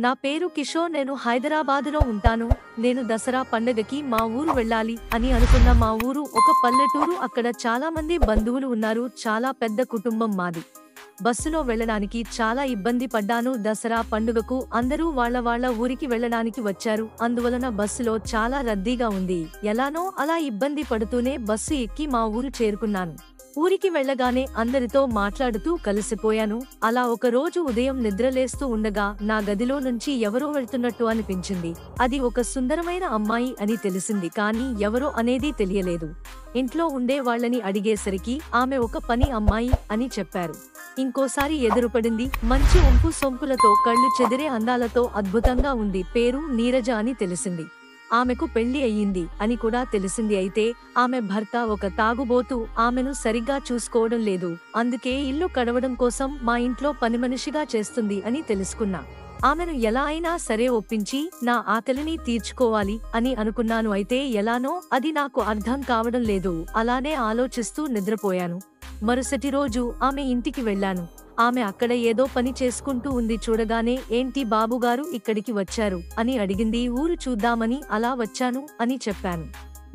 నా పేరు కిషోర్. నేను హైదరాబాదులో ఉంటాను. నేను దసరా పండగకి మా ఊరు వెళ్ళాలి అని అనుకున్న. మా ఊరు ఒక పల్లెటూరు. అక్కడ చాలా మంది బంధువులు ఉన్నారు. చాలా పెద్ద కుటుంబం మాది. బస్సులో వెళ్ళడానికి చాలా ఇబ్బంది పడ్డాను. దసరా పండుగకు అందరూ వాళ్ళ ఊరికి వెళ్ళడానికి వచ్చారు. అందువలన బస్సులో చాలా రద్దీగా ఉంది. ఎలానో అలా ఇబ్బంది పడుతూనే బస్సు ఎక్కి మా ఊరు చేరుకున్నాను. ఊరికి వెళ్ళగానే అందరితో మాట్లాడుతూ కలిసిపోయాను. అలా ఒక రోజు ఉదయం నిద్రలేస్తూ ఉండగా నా గదిలో నుంచి ఎవరో వెళ్తున్నట్టు అనిపించింది. అది ఒక సుందరమైన అమ్మాయి అని తెలిసింది, కానీ ఎవరో అనేది తెలియలేదు. ఇంట్లో ఉండే వాళ్ళని అడిగేసరికి ఆమె ఒక పని అమ్మాయి అని చెప్పారు. ఇంకోసారి ఎదురుపడింది. మంచి ఒంపు సొంపులతో, కళ్ళు చెదిరే అందాలతో అద్భుతంగా ఉంది. పేరు నీరజ అని తెలిసింది. ఆమెకు పెళ్లి అయ్యింది అని కూడా తెలిసింది. అయితే ఆమె భర్త ఒక తాగుబోతు. ఆమెను సరిగ్గా చూసుకోవడం లేదు. అందుకే ఇల్లు కడవడం కోసం మా ఇంట్లో పనిమనిషిగా చేస్తుంది అని తెలుసుకున్నా. ఆమెను ఎలా అయినా సరే ఒప్పించి నా ఆకలిని తీర్చుకోవాలి అని అనుకున్నాను. అయితే ఎలానో అది నాకు అర్థం కావడం లేదు. అలానే ఆలోచిస్తూ నిద్రపోయాను. మరుసటి రోజు ఆమె ఇంటికి వెళ్ళాను. ఆమె అక్కడ ఏదో పని చేసుకుంటూ ఉంది. చూడగానే ఏంటి బాబుగారు ఇక్కడికి వచ్చారు అని అడిగింది. ఊరు చూద్దామని అలా వచ్చాను అని చెప్పాను.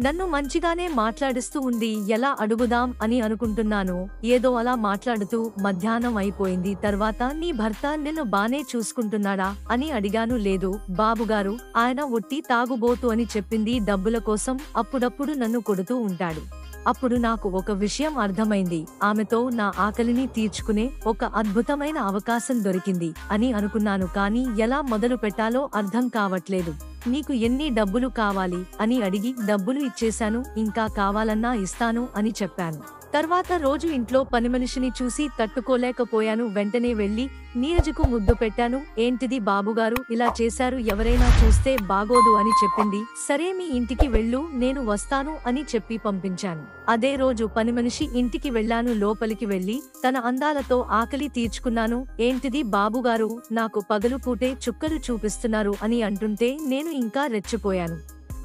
నన్ను మంచిగానే మాట్లాడిస్తూ ఉంది. ఎలా అడుగుదాం అని అనుకుంటున్నాను. ఏదో అలా మాట్లాడుతూ మధ్యాహ్నం అయిపోయింది. తర్వాత నీ భర్త నిన్ను బానే చూసుకుంటున్నాడా అని అడిగాను. లేదు బాబుగారు, ఆయన ఒట్టి తాగుబోతు అని చెప్పింది. డబ్బుల కోసం అప్పుడప్పుడు నన్ను కొడుతూ ఉంటాడు. అప్పుడు నాకు ఒక విషయం అర్థమైంది. ఆమెతో నా ఆకలిని తీర్చుకునే ఒక అద్భుతమైన అవకాశం దొరికింది అని అనుకున్నాను. కానీ ఎలా మొదలు పెట్టాలో అర్థం కావట్లేదు. నీకు ఎన్ని డబ్బులు కావాలి అని అడిగి డబ్బులు ఇచ్చేశాను. ఇంకా కావాలన్నా ఇస్తాను అని చెప్పాను. తర్వాత రోజు ఇంట్లో పనిమనిషిని చూసి తట్టుకోలేకపోయాను. వెంటనే వెళ్లి నీరజకు ముద్దు పెట్టాను. ఏంటిది బాబుగారు ఇలా చేశారు, ఎవరైనా చూస్తే బాగోదు అని చెప్పింది. సరే మీ ఇంటికి వెళ్ళు, నేను వస్తాను అని చెప్పి పంపించాను. అదే రోజు పనిమనిషి ఇంటికి వెళ్ళాను. లోపలికి వెళ్లి తన అందాలతో ఆకలి తీర్చుకున్నాను. ఏంటిది బాబుగారు, నాకు పగలు పూటే చుక్కలు చూపిస్తున్నారు అని అంటుంటే నేను ఇంకా రెచ్చిపోయాను.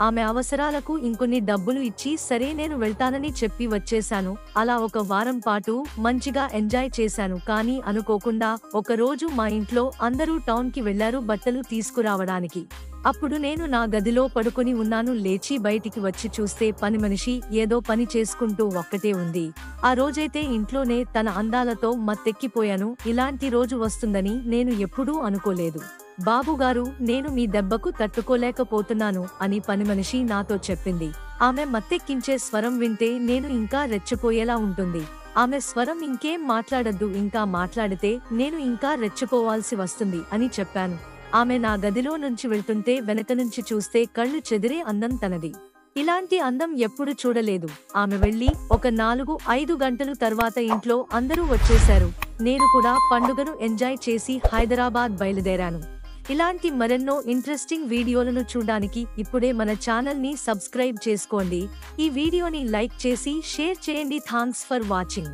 ఆమె అవసరాలకు ఇంకొన్ని డబ్బులు ఇచ్చి సరే నేను వెళ్తానని చెప్పి వచ్చేశాను. అలా ఒక వారం పాటు మంచిగా ఎంజాయ్ చేశాను. కానీ అనుకోకుండా ఒక రోజు మా ఇంట్లో అందరూ టౌన్ కి వెళ్లారు బట్టలు తీసుకురావడానికి. అప్పుడు నేను నా గదిలో పడుకొని ఉన్నాను. లేచి బయటికి వచ్చి చూస్తే పనిమనిషి ఏదో పని చేసుకుంటూ ఒక్కటే ఉంది. ఆ రోజైతే ఇంట్లోనే తన అందాలతో మత్తెక్కిపోయాను. ఇలాంటి రోజు వస్తుందని నేను ఎప్పుడూ అనుకోలేదు. బాబుగారు, నేను మీ దెబ్బకు తట్టుకోలేకపోతున్నాను అని పనిమనిషి నాతో చెప్పింది. ఆమె మత్తెక్కించే స్వరం వింటే నేను ఇంకా రెచ్చిపోయేలా ఉంటుంది. ఆమె స్వరం ఇంకేం మాట్లాడద్దు, ఇంకా మాట్లాడితే నేను ఇంకా రెచ్చిపోవాల్సి వస్తుంది అని చెప్పాను. ఆమె నా గదిలో నుంచి వెళ్తుంటే వెనక నుంచి చూస్తే కళ్ళు చెదిరే అందం తనది. ఇలాంటి అందం ఎప్పుడు చూడలేదు. ఆమె వెళ్లి ఒక 4-5 గంటలు తర్వాత ఇంట్లో అందరూ వచ్చేశారు. నేను కూడా పండుగను ఎంజాయ్ చేసి హైదరాబాద్ బయలుదేరాను. ఇలాంటి మరెన్నో ఇంట్రెస్టింగ్ వీడియోలను చూడడానికి ఇప్పుడే మన ఛానల్ ని సబ్స్క్రైబ్ చేసుకోండి. ఈ వీడియోని లైక్ చేసి షేర్ చేయండి. Thanks for watching.